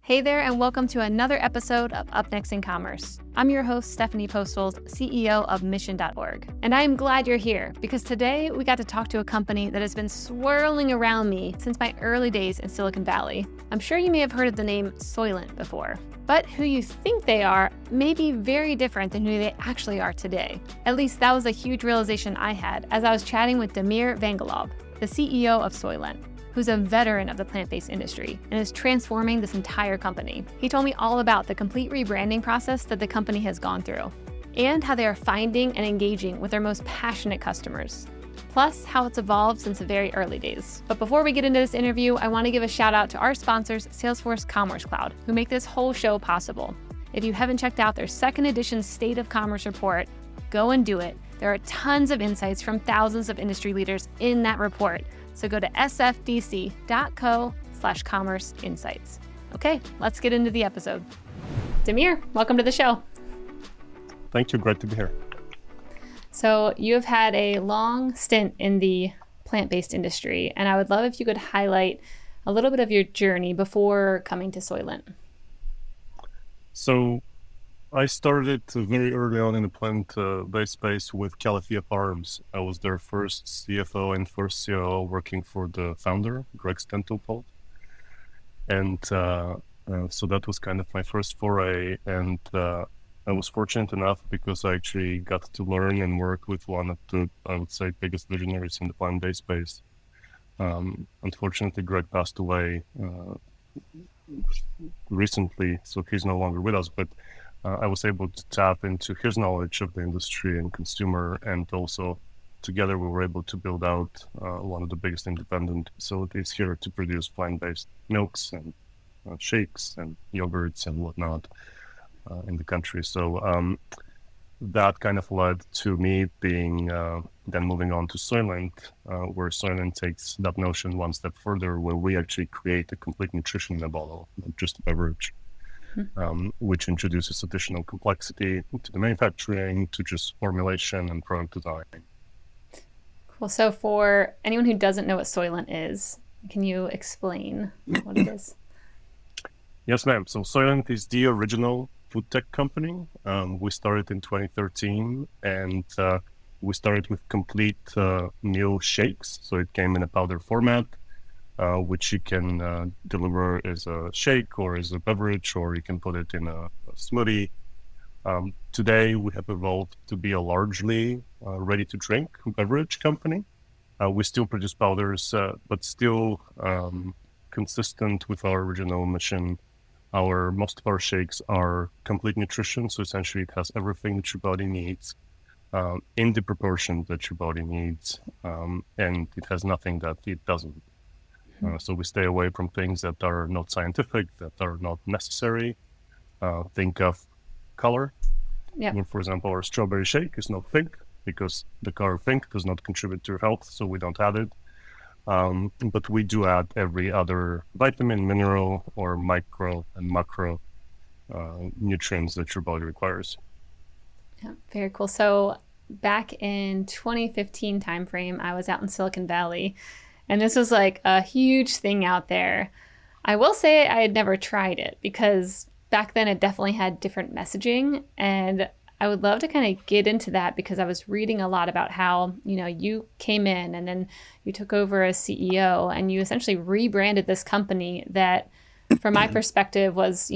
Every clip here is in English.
Hey there, and welcome to another episode of Up Next in Commerce. I'm your host, Stephanie Postles, CEO of Mission.org. And I am glad you're here because today we got to talk to a company that has been swirling around me since my early days in Silicon Valley. I'm sure you may have heard of the name Soylent before, but who you think they are may be very different than who they actually are today. At least that was a huge realization I had as I was chatting with Demir Vangelov, the CEO of Soylent, who's a veteran of the plant-based industry and is transforming this entire company. He told me all about the complete rebranding process that the company has gone through and how they are finding and engaging with their most passionate customers, plus how it's evolved since the very early days. But before we get into this interview, I want to give a shout out to our sponsors, Salesforce Commerce Cloud, who make this whole show possible. If you haven't checked out their second edition State of Commerce report, go and do it. There are tons of insights from thousands of industry leaders in that report. So go to sfdc.co/commerce insights. Okay, let's get into the episode. Demir, welcome to the show. Thank you, great to be here. So you have had a long stint in the plant-based industry, and I would love if you could highlight a little bit of your journey before coming to Soylent. So I started very early on in the plant-based space with Califia Farms. I was their first CFO and first COO working for the founder, Greg Stentopol. And so that was kind of my first foray. And I was fortunate enough because I actually got to learn and work with one of the, I would say, biggest visionaries in the plant-based space. Unfortunately, Greg passed away recently, so he's no longer with us, but I was able to tap into his knowledge of the industry and consumer, and also together we were able to build out one of the biggest independent facilities here to produce plant-based milks and shakes and yogurts and whatnot in the country. So that kind of led to me being then moving on to Soylent, where Soylent takes that notion one step further, where we actually create a complete nutrition in a bottle, not just a beverage. Which introduces additional complexity to the manufacturing, to just formulation and product design. Cool. So for anyone who doesn't know what Soylent is, can you explain what it is? Yes, ma'am. So Soylent is the original food tech company. We started in 2013, and we started with complete meal shakes. So it came in a powder format, which you can deliver as a shake or as a beverage, or you can put it in a smoothie. Today, we have evolved to be a largely ready-to-drink beverage company. We still produce powders, but still consistent with our original mission. Most of our shakes are complete nutrition, so essentially it has everything that your body needs in the proportion that your body needs, and it has nothing that it doesn't. So we stay away from things that are not scientific, that are not necessary. Think of color. Yeah. For example, our strawberry shake is not pink because the color pink does not contribute to your health, so we don't add it. But we do add every other vitamin, mineral, or micro and macro nutrients that your body requires. Yeah, very cool. So back in 2015 timeframe, I was out in Silicon Valley. And this was like a huge thing out there. I will say I had never tried it because back then it definitely had different messaging. And I would love to kind of get into that because I was reading a lot about how, you came in and then you took over as CEO and you essentially rebranded this company that, from my perspective, was,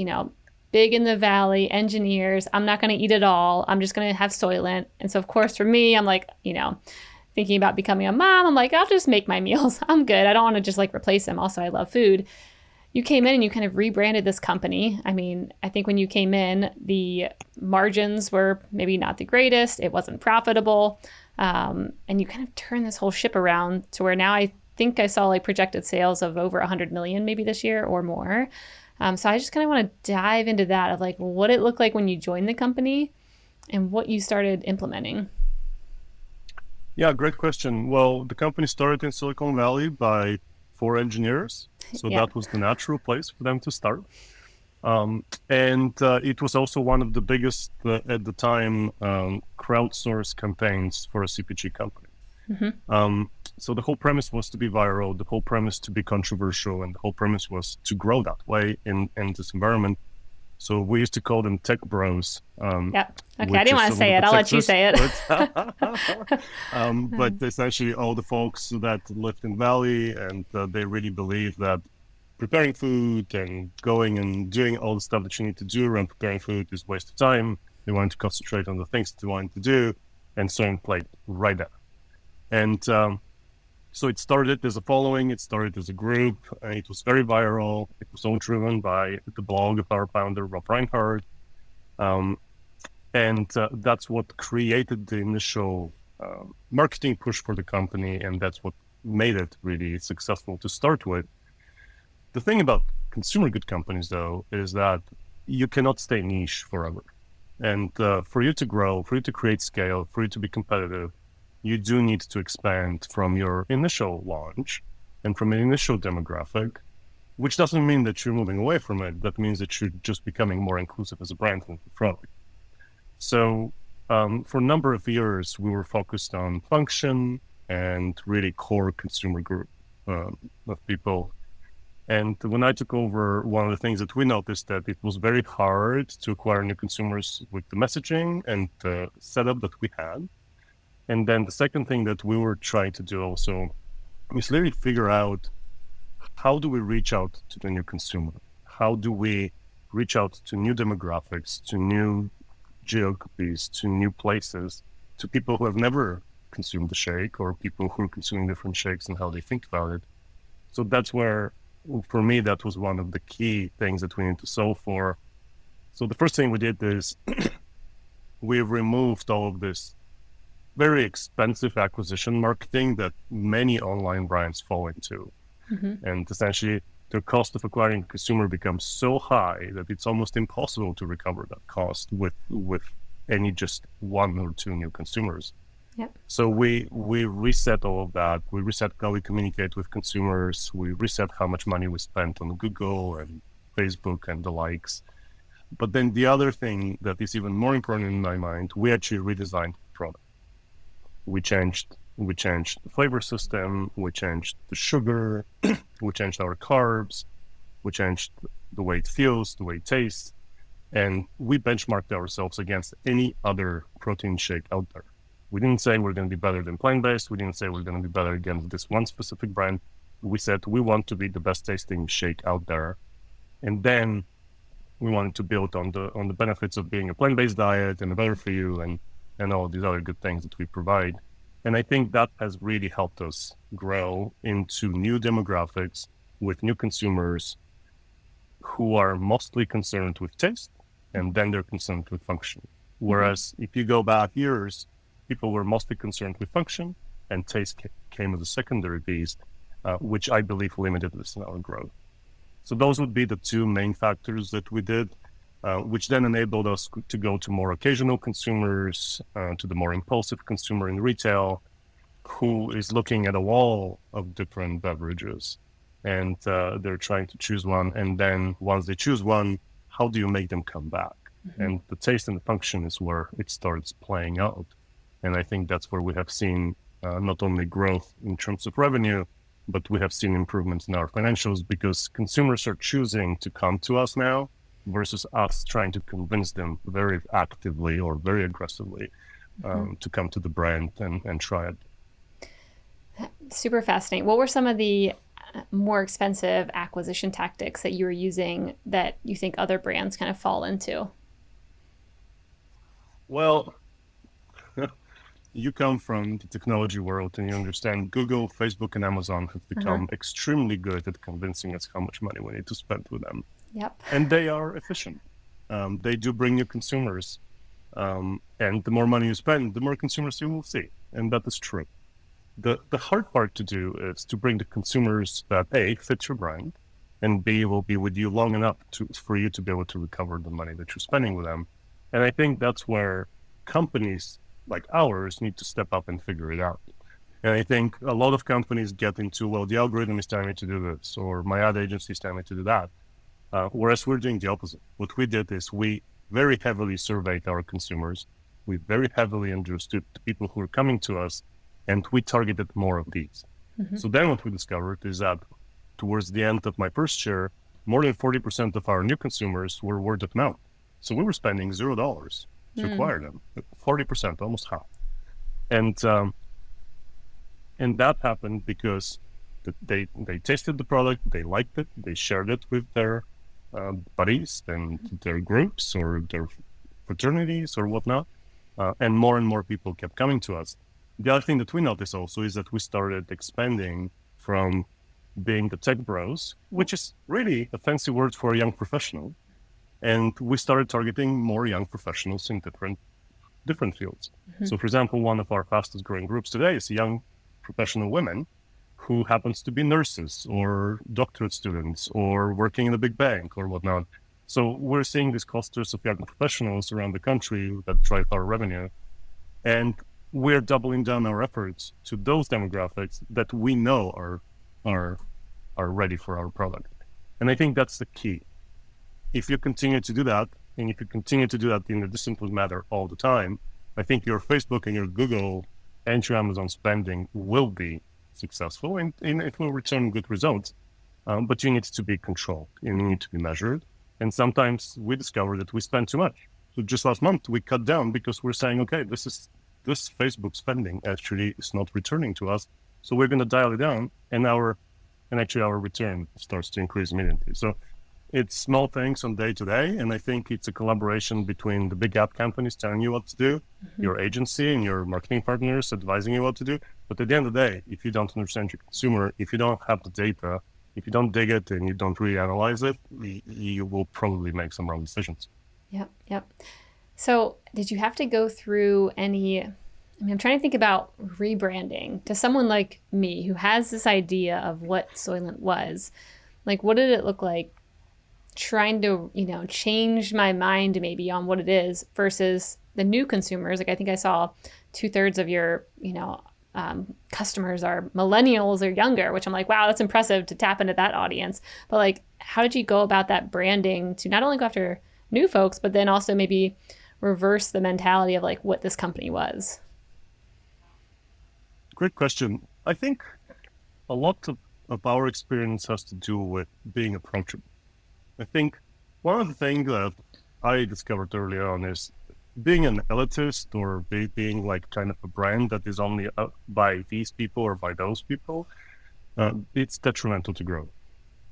big in the valley, engineers. I'm not going to eat it all. I'm just going to have Soylent. And so, of course, for me, I'm like, thinking about becoming a mom, I'm like, I'll just make my meals. I'm good. I don't want to just replace them. Also, I love food. You came in and you kind of rebranded this company. I mean, I think when you came in, the margins were maybe not the greatest. It wasn't profitable. And you kind of turned this whole ship around to where now I think I saw projected sales of over 100 million maybe this year or more. So I just kind of want to dive into that of what it looked like when you joined the company and what you started implementing. Yeah, great question. Well, the company started in Silicon Valley by 4 engineers. So that was the natural place for them to start. And it was also one of the biggest, at the time, crowdsourced campaigns for a CPG company. So the whole premise was to be viral, the whole premise to be controversial, and the whole premise was to grow that way in this environment. So we used to call them tech bros. Yep. Okay, I Which didn't is want a to little say it. bit I'll let you sexist, say it. but essentially all the folks that lived in Valley, and they really believe that preparing food and going and doing all the stuff that you need to do around preparing food is waste of time. They wanted to concentrate on the things that they wanted to do, and Soylent played right there. And so it started as a following, it started as a group, and it was very viral. It was all driven by the blog of our founder, Rob Reinhardt. And that's what created the initial marketing push for the company, and that's what made it really successful to start with. The thing about consumer good companies, though, is that you cannot stay niche forever. And for you to grow, for you to create scale, for you to be competitive, you do need to expand from your initial launch and from an initial demographic, which doesn't mean that you're moving away from it. That means that you're just becoming more inclusive as a brand and product. So for a number of years, we were focused on function and really core consumer group of people. And when I took over, one of the things that we noticed that it was very hard to acquire new consumers with the messaging and the setup that we had. And then the second thing that we were trying to do also is literally figure out, how do we reach out to the new consumer? How do we reach out to new demographics, to new geographies, to new places, to people who have never consumed the shake, or people who are consuming different shakes and how they think about it. So that's where, for me, that was one of the key things that we need to solve for. So the first thing we did is we removed all of this very expensive acquisition marketing that many online brands fall into. Mm-hmm. And essentially, the cost of acquiring a consumer becomes so high that it's almost impossible to recover that cost with any just one or two new consumers. Yep. So we reset all of that. We reset how we communicate with consumers. We reset how much money we spent on Google and Facebook and the likes. But then the other thing that is even more important in my mind, we actually redesigned the product. We changed the flavor system, we changed the sugar, we changed our carbs, we changed the way it feels, the way it tastes, and we benchmarked ourselves against any other protein shake out there. We didn't say we're going to be better than plant-based. We didn't say we're going to be better against this one specific brand. We said we want to be the best tasting shake out there. And then we wanted to build on the benefits of being a plant-based diet and better for you and all these other good things that we provide. And I think that has really helped us grow into new demographics with new consumers who are mostly concerned with taste, and then they're concerned with function. Whereas if you go back years, people were mostly concerned with function, and taste came as a secondary piece, which I believe limited this in our growth. So those would be the two main factors that we did, which then enabled us to go to more occasional consumers, to the more impulsive consumer in retail, who is looking at a wall of different beverages, and they're trying to choose one. And then once they choose one, how do you make them come back? Mm-hmm. And the taste and the function is where it starts playing out. And I think that's where we have seen not only growth in terms of revenue, but we have seen improvements in our financials, because consumers are choosing to come to us now versus us trying to convince them very actively or very aggressively to come to the brand and try it. Super fascinating. What were some of the more expensive acquisition tactics that you were using that you think other brands kind of fall into? Well, you come from the technology world and you understand Google, Facebook, and Amazon have become extremely good at convincing us how much money we need to spend with them. Yep. And they are efficient. They do bring new consumers. And the more money you spend, the more consumers you will see. And that is true. The hard part to do is to bring the consumers that A, fit your brand, and B, will be with you long enough for you to be able to recover the money that you're spending with them. And I think that's where companies like ours need to step up and figure it out. And I think a lot of companies get into, well, the algorithm is telling me to do this, or my ad agency is telling me to do that. Whereas we're doing the opposite. What we did is we very heavily surveyed our consumers. We very heavily understood the people who are coming to us, And we targeted more of these. So then what we discovered is that towards the end of my first year, more than 40% of our new consumers were word of mouth. So we were spending $0 to acquire them, 40%, almost half. And that happened because they tasted the product, they liked it, they shared it with their buddies and their groups or their fraternities or whatnot. And more people kept coming to us. The other thing that we noticed also is that we started expanding from being the tech bros, which is really a fancy word for a young professional. And we started targeting more young professionals in different fields. So for example, one of our fastest growing groups today is young professional women who happens to be nurses or doctorate students or working in a big bank or whatnot. So we're seeing these clusters of young professionals around the country that drive our revenue. And we're doubling down our efforts to those demographics that we know are ready for our product. And I think that's the key. If you continue to do that, and if you continue to do that in a disciplined manner all the time, I think your Facebook and your Google and your Amazon spending will be successful and it will return good results. But you need to be controlled and you need to be measured. And sometimes we discover that we spend too much. So just last month, we cut down because we're saying, okay, this Facebook spending actually is not returning to us. So we're going to dial it down and actually our return starts to increase immediately. So it's small things on day to day. And I think it's a collaboration between the big app companies telling you what to do, your agency and your marketing partners advising you what to do. But at the end of the day, if you don't understand your consumer, if you don't have the data, if you don't dig it and you don't really analyze it, you will probably make some wrong decisions. Yep. So did you have to go through I'm trying to think about rebranding to someone like me who has this idea of what Soylent was. Like, what did it look like trying to, change my mind maybe on what it is versus the new consumers? Like, I think I saw 2/3 of your, customers are millennials or younger, which I'm like, wow, that's impressive to tap into that audience. But like, how did you go about that branding to not only go after new folks, but then also maybe reverse the mentality of like what this company was? Great question. I think a lot of our experience has to do with being approachable. I think one of the things that I discovered early on is being an elitist or being like kind of a brand that is only by these people or by those people, it's detrimental to growth.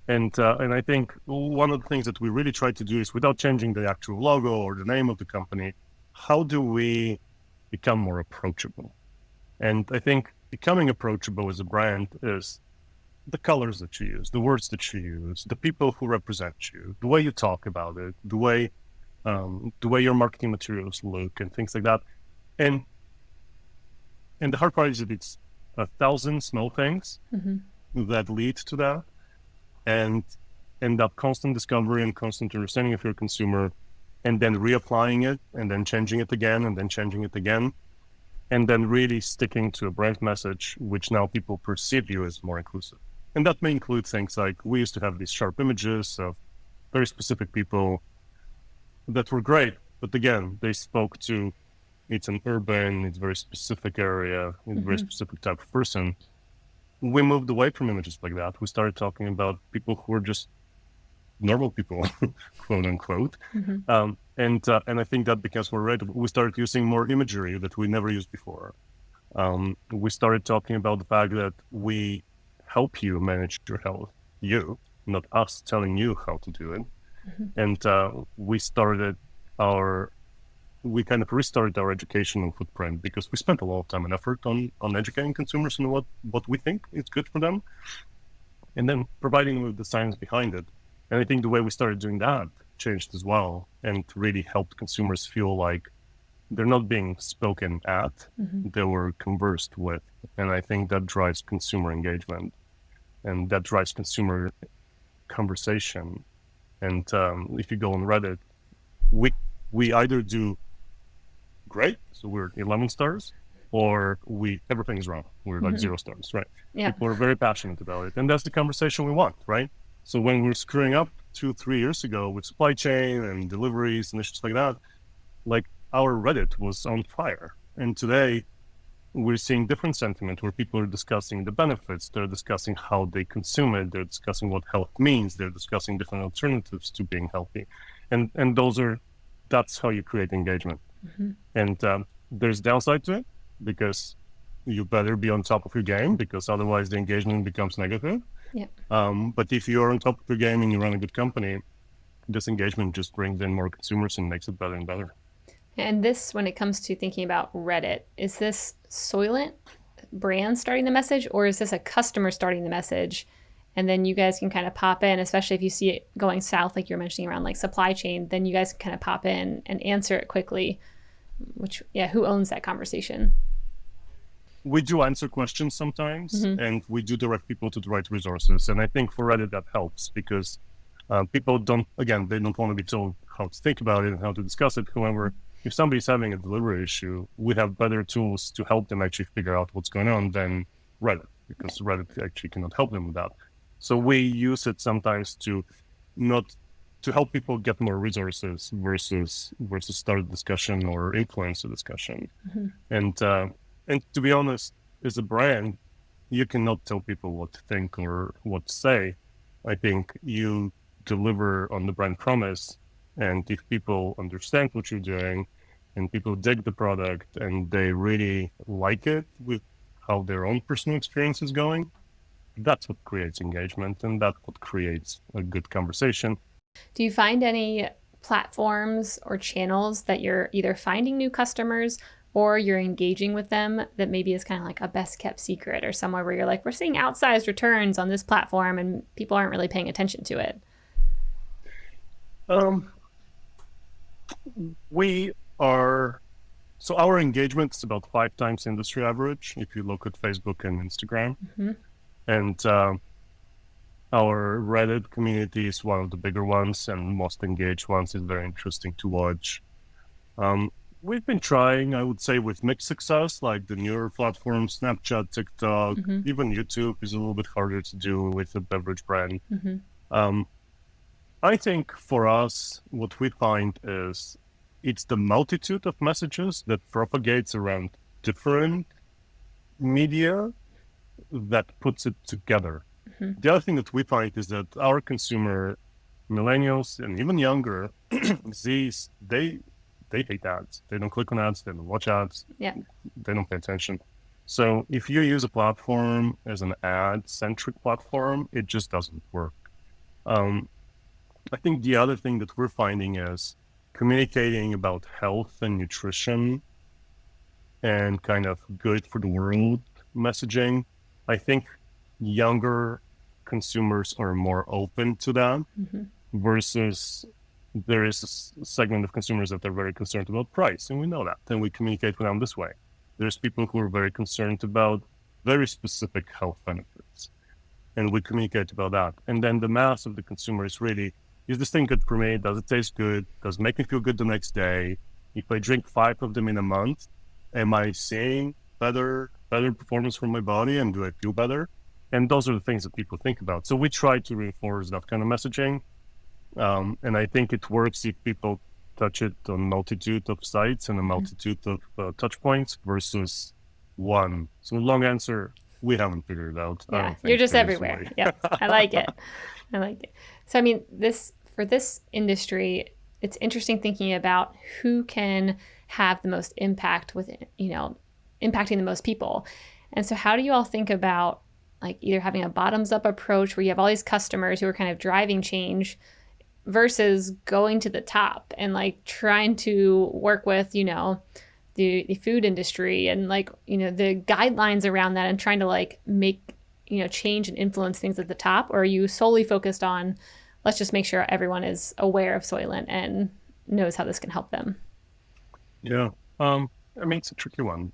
And I think one of the things that we really try to do is, without changing the actual logo or the name of the company, how do we become more approachable? And I think becoming approachable as a brand is the colors that you use, the words that you use, the people who represent you, the way you talk about it, the way your marketing materials look and things like that. And the hard part is that it's 1,000 small things that lead to that. And that constant discovery and constant understanding of your consumer, and then reapplying it, and then changing it again, and then changing it again, and then really sticking to a brand message, which now people perceive you as more inclusive. And that may include things like, we used to have these sharp images of very specific people that were great, but again, they spoke to, it's an urban, it's a very specific area, it's a very specific type of person. We moved away from images like that. We started talking about people who were just normal people, quote unquote. And I think that because we're ready, we started using more imagery that we never used before. We started talking about the fact that we help you manage your health, not us telling you how to do it. And we kind of restarted our educational footprint because we spent a lot of time and effort on educating consumers on what we think is good for them, and then providing them with the science behind it. And I think the way we started doing that changed as well, and really helped consumers feel like they're not being spoken at, they were conversed with. And I think that drives consumer engagement, and that drives consumer conversation. And if you go on Reddit, we either do great, so we're 11 stars, or everything is wrong. We're like 0 stars, right? Yeah. People are very passionate about it. And that's the conversation we want, right? So when we're screwing up 2-3 years ago with supply chain and deliveries and issues like that, like our Reddit was on fire. And today we're seeing different sentiment where people are discussing the benefits, they're discussing how they consume it, they're discussing what health means, they're discussing different alternatives to being healthy. And that's how you create engagement. And there's downside to it, because you better be on top of your game, because otherwise the engagement becomes negative. Yeah. But if you're on top of your game and you run a good company, this engagement just brings in more consumers and makes it better and better. And this, when it comes to thinking about Reddit, is this Soylent brand starting the message, or is this a customer starting the message? And then you guys can kind of pop in, especially if you see it going south, like you're mentioning around like supply chain, then you guys can kind of pop in and answer it quickly. Which, yeah, who owns that conversation? We do answer questions sometimes, and we do direct people to the right resources. And I think for Reddit that helps, because people they don't want to be told how to think about it and how to discuss it. However, if somebody's having a delivery issue, we have better tools to help them actually figure out what's going on than Reddit, because Reddit actually cannot help them with that. So we use it sometimes to help people get more resources versus start a discussion or influence a discussion. And to be honest, as a brand, you cannot tell people what to think or what to say. I think you deliver on the brand promise, and if people understand what you're doing and people dig the product and they really like it with how their own personal experience is going, that's what creates engagement, and that's what creates a good conversation. Do you find any platforms or channels that you're either finding new customers or you're engaging with them that maybe is kind of like a best kept secret, or somewhere where you're like, we're seeing outsized returns on this platform and people aren't really paying attention to it? So our engagement is about 5 times industry average if you look at Facebook and Instagram. And our Reddit community is one of the bigger ones and most engaged ones. Is very interesting to watch. We've been trying, I would say, with mixed success, like the newer platforms, Snapchat, TikTok, even YouTube is a little bit harder to do with a beverage brand. I think for us, what we find is it's the multitude of messages that propagates around different media that puts it together. The other thing that we find is that our consumer, millennials and even younger, Zs, they hate ads. They don't click on ads. They don't watch ads. Yeah. They don't pay attention. So if you use a platform as an ad-centric platform, it just doesn't work. I think the other thing that we're finding is communicating about health and nutrition and kind of good for the world messaging. I think younger consumers are more open to that versus there is a segment of consumers that are very concerned about price, and we know that, and we communicate with them this way. There's people who are very concerned about very specific health benefits, and we communicate about that. And then the mass of the consumer is really, is this thing good for me? Does it taste good? Does it make me feel good the next day? If I drink 5 of them in a month, am I seeing better performance from my body, and do I feel better? And those are the things that people think about. So we try to reinforce that kind of messaging. And I think it works if people touch it on a multitude of sites and a multitude of touch points versus one. So long answer, we haven't figured it out. Yeah, you're just everywhere. Yeah, I like it. I like it. So, I mean, for this industry, it's interesting thinking about who can have the most impact with, impacting the most people. And so how do you all think about like either having a bottoms up approach where you have all these customers who are kind of driving change versus going to the top and like trying to work with, the food industry and like, the guidelines around that and trying to like make, change and influence things at the top? Or are you solely focused on, let's just make sure everyone is aware of Soylent and knows how this can help them? Yeah. It's a tricky one.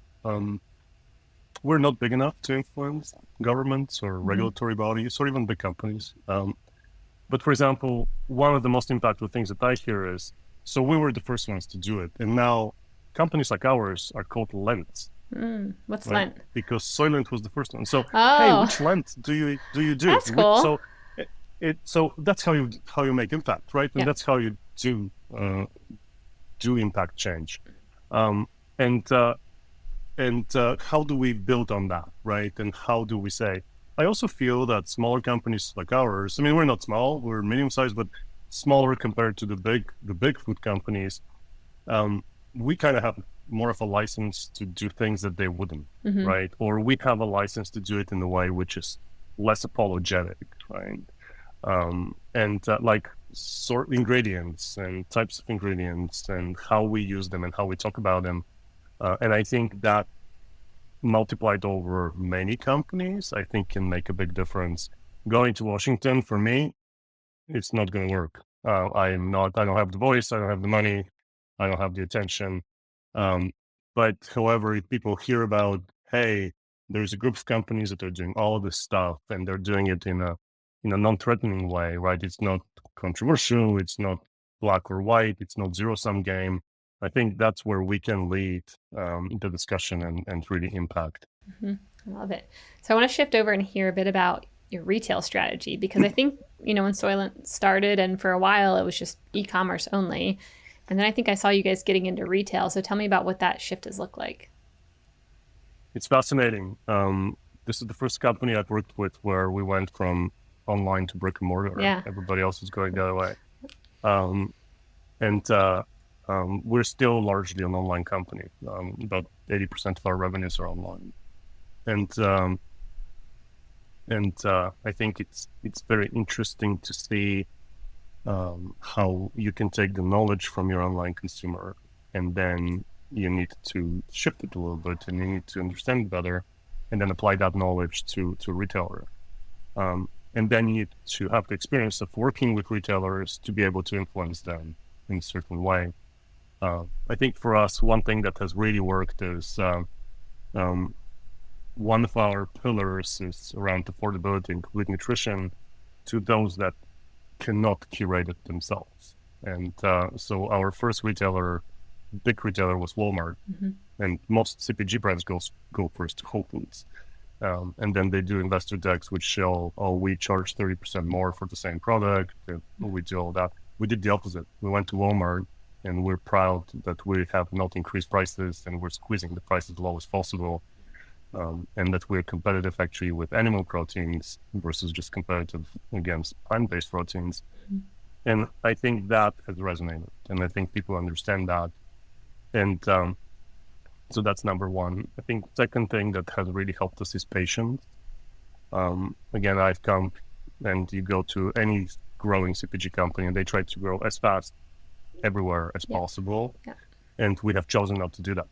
We're not big enough to influence governments or regulatory bodies or even big companies. But for example, one of the most impactful things that I hear is, so we were the first ones to do it. And now companies like ours are called Lent. What's right? Lent? Because Soylent was the first one. So, hey, which Lent do you do? That's cool. So that's how you make impact, right? And that's how you do impact change. And how do we build on that, right? And how do we say? I also feel that smaller companies like ours, I mean, we're not small, we're medium sized, but smaller compared to the big food companies, we kind of have more of a license to do things that they wouldn't, right? Or we have a license to do it in a way which is less apologetic, right? Like sort ingredients and types of ingredients and how we use them and how we talk about them. And I think that multiplied over many companies, I think can make a big difference. Going to Washington, for me, it's not going to work. I don't have the voice, I don't have the money, I don't have the attention. But however, if people hear about, hey, there's a group of companies that are doing all this stuff and they're doing it in a non-threatening way, right? It's not controversial, it's not black or white, it's not zero-sum game. I think that's where we can lead the discussion and really impact. I love it. So I want to shift over and hear a bit about your retail strategy, because I think, when Soylent started and for a while it was just e-commerce only. And then I think I saw you guys getting into retail. So tell me about what that shift has looked like. It's fascinating. This is the first company I've worked with where we went from online to brick and mortar. Yeah. Everybody else is going the other way. We're still largely an online company. About 80% of our revenues are online. I think it's very interesting to see how you can take the knowledge from your online consumer, and then you need to shift it a little bit, and you need to understand it better, and then apply that knowledge to a retailer. And then you need to have the experience of working with retailers to be able to influence them in a certain way. I think for us, one thing that has really worked is one of our pillars is around affordability and complete nutrition to those that cannot curate it themselves. And so our first big retailer was Walmart, and most CPG brands go first to Whole Foods. And then they do investor decks which show, we charge 30% more for the same product, and we do all that. We did the opposite. We went to Walmart, and we're proud that we have not increased prices, and we're squeezing the price as low as possible, and that we're competitive actually with animal proteins versus just competitive against plant-based proteins. And I think that has resonated, and I think people understand that. And so that's number one. I think second thing that has really helped us is patience. Again, I've come, and you go to any growing CPG company and they try to grow as fast everywhere as possible. Yeah. And we have chosen not to do that.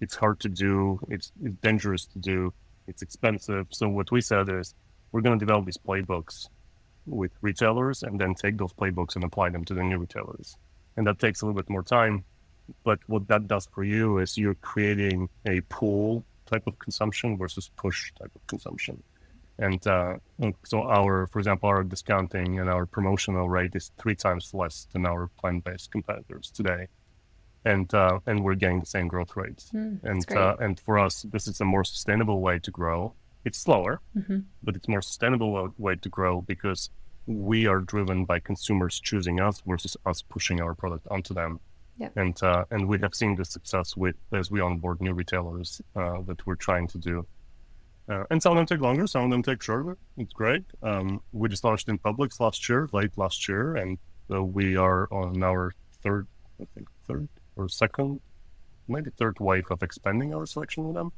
It's hard to do, it's dangerous to do, it's expensive. So what we said is, we're going to develop these playbooks with retailers and then take those playbooks and apply them to the new retailers. And that takes a little bit more time. But what that does for you is you're creating a pull type of consumption versus push type of consumption. And so for example, our discounting and our promotional rate is 3 times less than our plant-based competitors today. And we're getting the same growth rates. And for us, this is a more sustainable way to grow. It's slower, but it's more sustainable way to grow because we are driven by consumers choosing us versus us pushing our product onto them. Yeah. And we have seen the success as we onboard new retailers that we're trying to do. And some of them take longer, some of them take shorter. It's great. We just launched in Publix late last year, and we are on our third or second, maybe third wave of expanding our selection with them.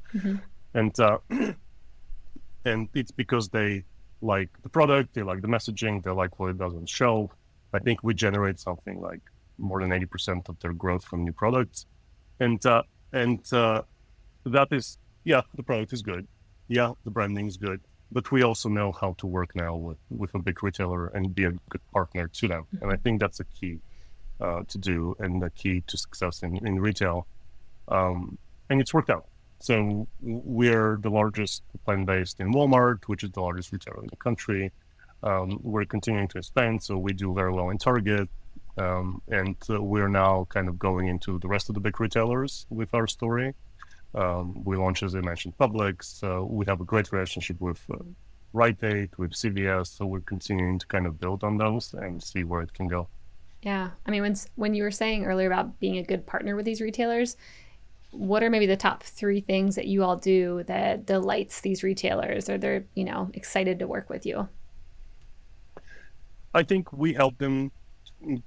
And it's because they like the product, they like the messaging, they like what it does on the shelf. I think we generate something like more than 80% of their growth from new products. And that is, the product is good. Yeah, the branding is good. But we also know how to work now with a big retailer and be a good partner to them. And I think that's a key to do and the key to success in retail. And it's worked out. So we're the largest plant-based in Walmart, which is the largest retailer in the country. We're continuing to expand, so we do very well in Target. And we're now kind of going into the rest of the big retailers with our story. We launched, as I mentioned, Publix. We have a great relationship with Rite Aid, with CVS. So we're continuing to kind of build on those and see where it can go. Yeah. I mean, when you were saying earlier about being a good partner with these retailers, what are maybe the top 3 things that you all do that delights these retailers, or they're, excited to work with you? I think we help them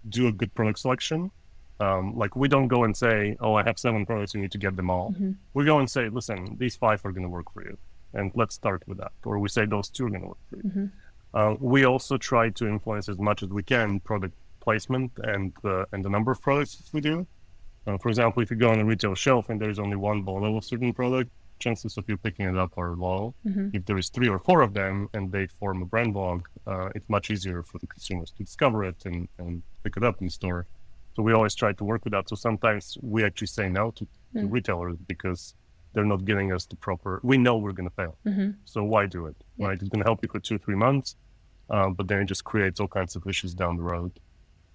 do a good product selection. Like we don't go and say, oh, I have 7 products, you need to get them all. We go and say, listen, these 5 are going to work for you. And let's start with that. Or we say those 2 are going to work for you. We also try to influence as much as we can product placement and the number of products we do. For example, if you go on a retail shelf and there's only 1 bottle of a certain product, chances of you picking it up are low. If there is 3 or 4 of them and they form a brand log, it's much easier for the consumers to discover it and pick it up in store. So we always try to work with that. So sometimes we actually say no to retailers because they're not giving us the proper, we know we're going to fail. So why do it? Right? It's going to help you for 2 or 3 months, but then it just creates all kinds of issues down the road.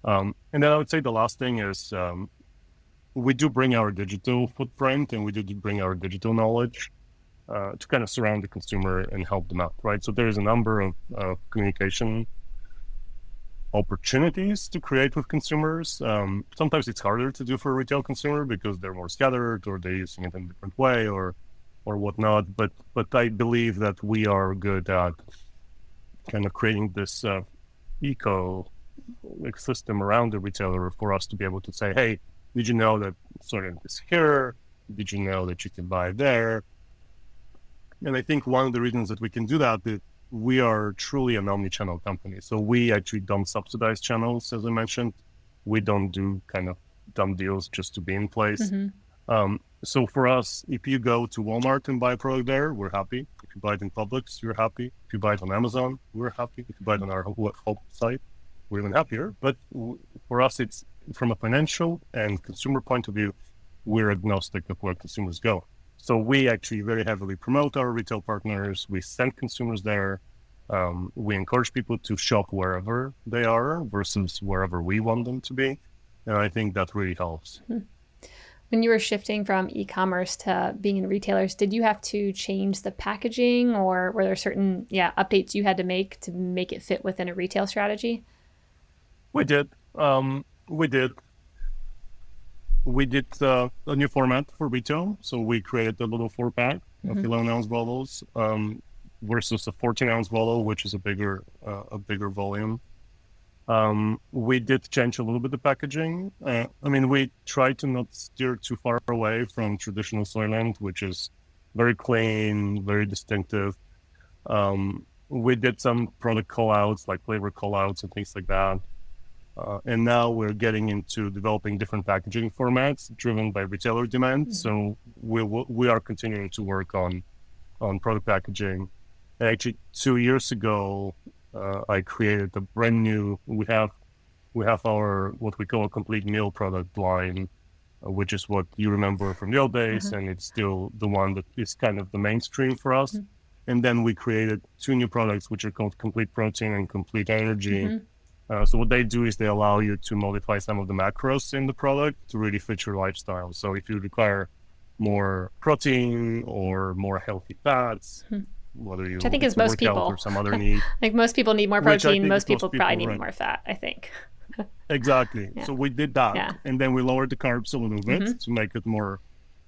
And then I would say the last thing is we do bring our digital footprint and we do bring our digital knowledge to kind of surround the consumer and help them out, right? So there's a number of communication opportunities to create with consumers. Sometimes it's harder to do for a retail consumer because they're more scattered or they're using it in a different way or whatnot. But I believe that we are good at kind of creating this ecosystem around the retailer for us to be able to say, hey, did you know that Soylent is here? Did you know that you can buy there? And I think one of the reasons that we can do that is we are truly an omni-channel company. So we actually don't subsidize channels, as I mentioned. We don't do kind of dumb deals just to be in place. So for us, if you go to Walmart and buy a product there, we're happy. If you buy it in Publix, you're happy. If you buy it on Amazon, we're happy. If you buy it on our whole site, we're even happier. But for us, it's from a financial and consumer point of view, we're agnostic of where consumers go. So we actually very heavily promote our retail partners. We send consumers there. We encourage people to shop wherever they are versus wherever we want them to be. And I think that really helps. When you were shifting from e-commerce to being in retailers, did you have to change the packaging, or were there certain updates you had to make it fit within a retail strategy? We did. We did a new format for retail. So we created a little 4-pack of 11-ounce bottles versus a 14-ounce bottle, which is a bigger volume. We did change a little bit the packaging. We tried to not steer too far away from traditional Soylent, which is very clean, very distinctive. We did some product call-outs, like flavor call-outs and things like that. And now we're getting into developing different packaging formats driven by retailer demand. So we are continuing to work on product packaging. And actually, 2 years ago, I created a brand new. We have our what we call a complete meal product line, which is what you remember from the old days, and it's still the one that is kind of the mainstream for us. And then we created 2 new products, which are called Complete Protein and Complete Energy. So what they do is they allow you to modify some of the macros in the product to really fit your lifestyle. So if you require more protein or more healthy fats, whether you I think is most people or some other need, like most people need more protein. Most people probably need more fat, I think. Exactly. So we did that, and then we lowered the carbs a little bit to make it more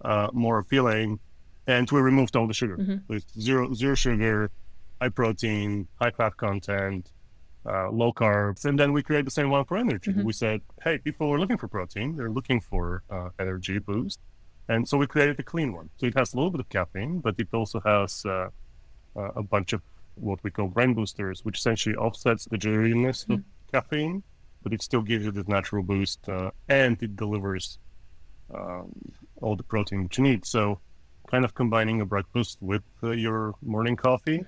appealing, and we removed all the sugar. With zero sugar, high protein, high fat content. Low carbs, and then we create the same one for energy. We said, hey, people are looking for protein, they're looking for energy boost, and so we created a clean one. So it has a little bit of caffeine, but it also has a bunch of what we call brain boosters, which essentially offsets the jitteriness of caffeine, but it still gives you this natural boost, and it delivers all the protein that you need. So kind of combining a breakfast with your morning coffee.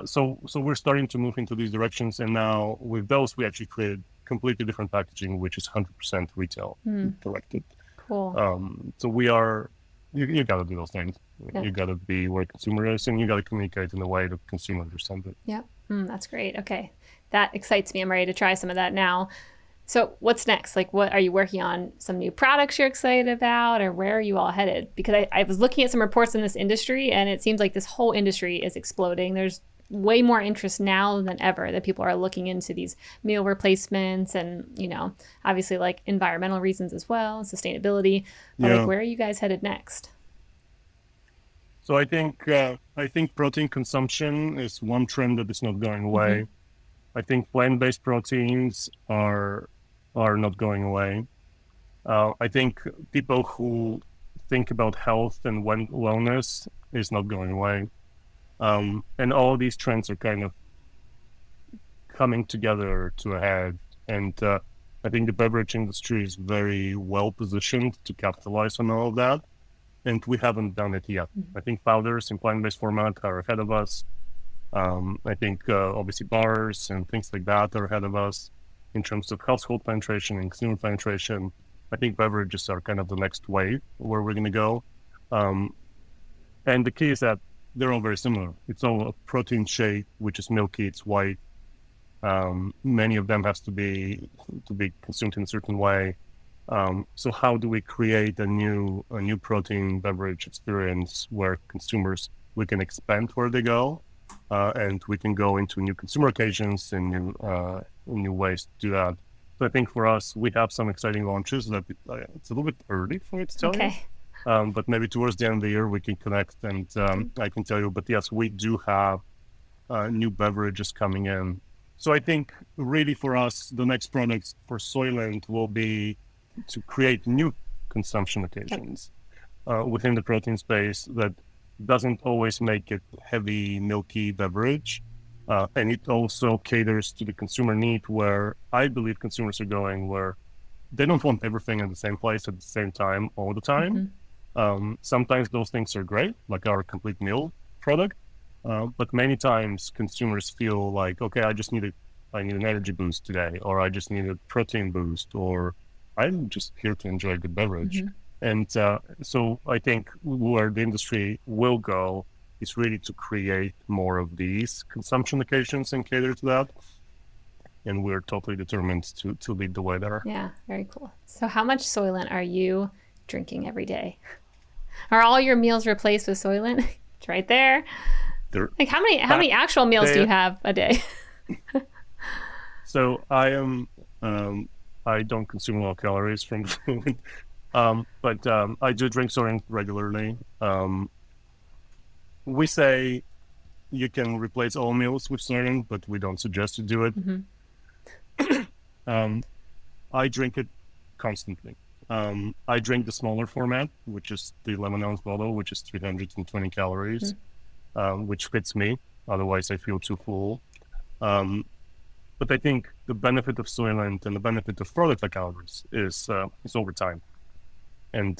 So we're starting to move into these directions, and now with those, we actually created completely different packaging, which is 100% retail directed. Cool. So we are, you got to do those things. You got to be where consumer is, and you got to communicate in a way that consumer understands it. Yep. That's great. Okay. That excites me. I'm ready to try some of that now. So what's next? Like, what are you working on? Some new products you're excited about, or where are you all headed? Because I was looking at some reports in this industry, and it seems like this whole industry is exploding. There's way more interest now than ever that people are looking into these meal replacements and, obviously like environmental reasons as well, sustainability. But like, Yeah. where are you guys headed next? So I think protein consumption is one trend that is not going Mm-hmm. away. I think plant-based proteins are not going away. I think people who think about health and wellness is not going away. And all these trends are kind of coming together to a head. And I think the beverage industry is very well positioned to capitalize on all of that. And we haven't done it yet. I think powders in plant-based format are ahead of us. I think obviously bars and things like that are ahead of us in terms of household penetration and consumer penetration. I think beverages are kind of the next wave where we're going to go. And the key is that they're all very similar. It's all a protein shake, which is milky, it's white. Many of them has to be consumed in a certain way. So how do we create a new protein beverage experience where consumers, we can expand where they go, and we can go into new consumer occasions and new ways to do that. So I think for us, we have some exciting launches that it's a little bit early for me to tell you. Okay. But maybe towards the end of the year we can connect and I can tell you. But yes, we do have new beverages coming in. So I think really for us, the next products for Soylent will be to create new consumption occasions within the protein space that doesn't always make it heavy, milky beverage. And it also caters to the consumer need where I believe consumers are going, where they don't want everything in the same place at the same time all the time. Sometimes those things are great, like our complete meal product. But many times consumers feel like, okay, I need an energy boost today, or I just need a protein boost, or I'm just here to enjoy a good beverage. And so I think where the industry will go is really to create more of these consumption occasions and cater to that. And we're totally determined to lead the way there. Yeah, very cool. So how much Soylent are you drinking every day? Are all your meals replaced with Soylent? It's right there. Like how many actual meals do you have a day? So I am I don't consume a lot of calories from food, but I do drink Soylent regularly. We say you can replace all meals with Soylent, but we don't suggest you do it. I drink it constantly. I drink the smaller format, which is the 11-ounce bottle, which is 320 calories, which fits me. Otherwise, I feel too full. But I think the benefit of Soylent and the benefit of product like ours is over time. And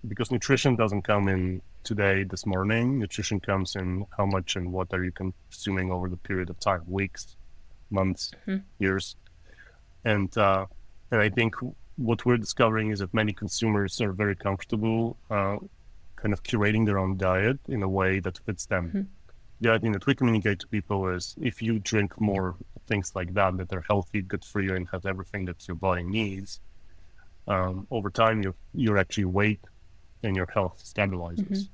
because nutrition doesn't come in today, this morning, nutrition comes in how much and what are you consuming over the period of time, weeks, months, years. And I think what we're discovering is that many consumers are very comfortable kind of curating their own diet in a way that fits them. The idea that we communicate to people is if you drink more things like that are healthy, good for you, and have everything that your body needs, over time your actually weight and your health stabilizes.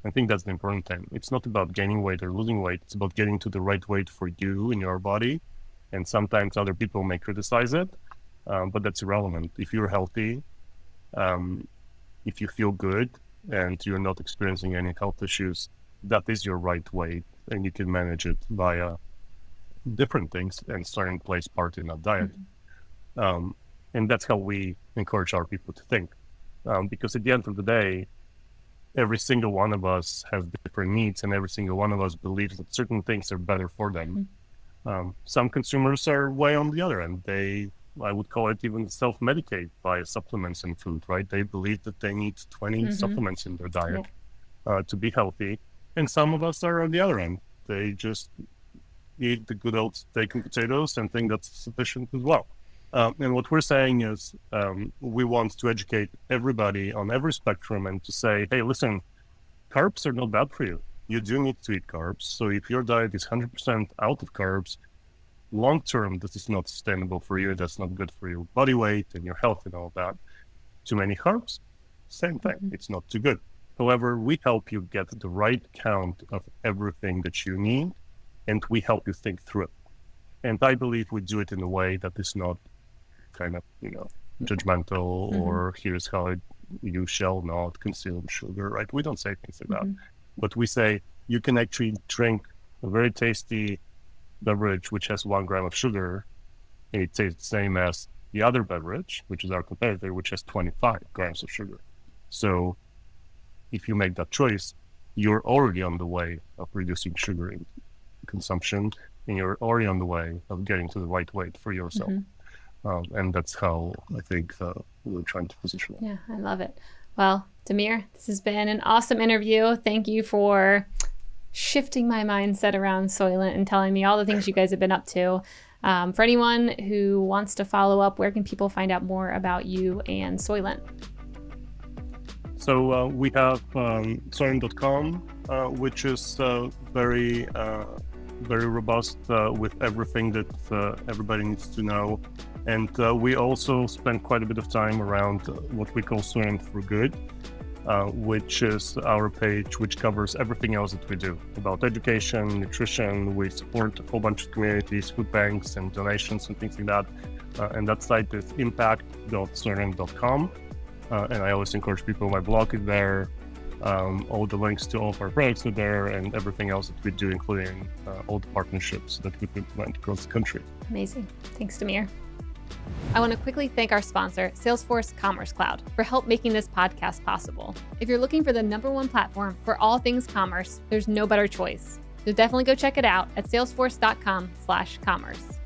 I think that's the important thing. It's not about gaining weight or losing weight. It's about getting to the right weight for you and your body. And sometimes other people may criticize it, but that's irrelevant. If you're healthy, if you feel good and you're not experiencing any health issues, that is your right weight, and you can manage it via different things and starting to place part in that diet. And that's how we encourage our people to think. Because at the end of the day, every single one of us has different needs, and every single one of us believes that certain things are better for them. Some consumers are way on the other end. I would call it even self-medicate by supplements and food, right? They believe that they need 20 supplements in their diet to be healthy. And some of us are on the other end. They just eat the good old steak and potatoes and think that's sufficient as well. And what we're saying is we want to educate everybody on every spectrum and to say, hey, listen, carbs are not bad for you. You do need to eat carbs. So if your diet is 100% out of carbs, long term, this is not sustainable for you. That's not good for your body weight and your health and all that. Too many carbs, same thing. It's not too good. However, we help you get the right count of everything that you need and we help you think through it. And I believe we do it in a way that is not kind of, judgmental or here's how you shall not consume sugar, right? We don't say things like that. But we say you can actually drink a very tasty beverage which has 1 gram of sugar, and it tastes the same as the other beverage, which is our competitor, which has 25 grams of sugar. So if you make that choice, you're already on the way of reducing sugar in consumption, and you're already on the way of getting to the right weight for yourself. And that's how I think we're trying to position it. Yeah, I love it. Well, Demir, this has been an awesome interview. Thank you for shifting my mindset around Soylent and telling me all the things you guys have been up to. For anyone who wants to follow up, where can people find out more about you and Soylent? So we have Soylent.com, which is very robust with everything that everybody needs to know. And we also spend quite a bit of time around what we call Soylent for Good, which is our page which covers everything else that we do about education, nutrition. We support a whole bunch of communities, food banks, and donations and things like that. And that site is impact.soylent.com. And I always encourage people, my blog is there. All the links to all of our products are there, and everything else that we do, including all the partnerships that we implement across the country. Amazing. Thanks, Demir. I want to quickly thank our sponsor, Salesforce Commerce Cloud, for help making this podcast possible. If you're looking for the #1 platform for all things commerce, there's no better choice. So definitely go check it out at salesforce.com/commerce.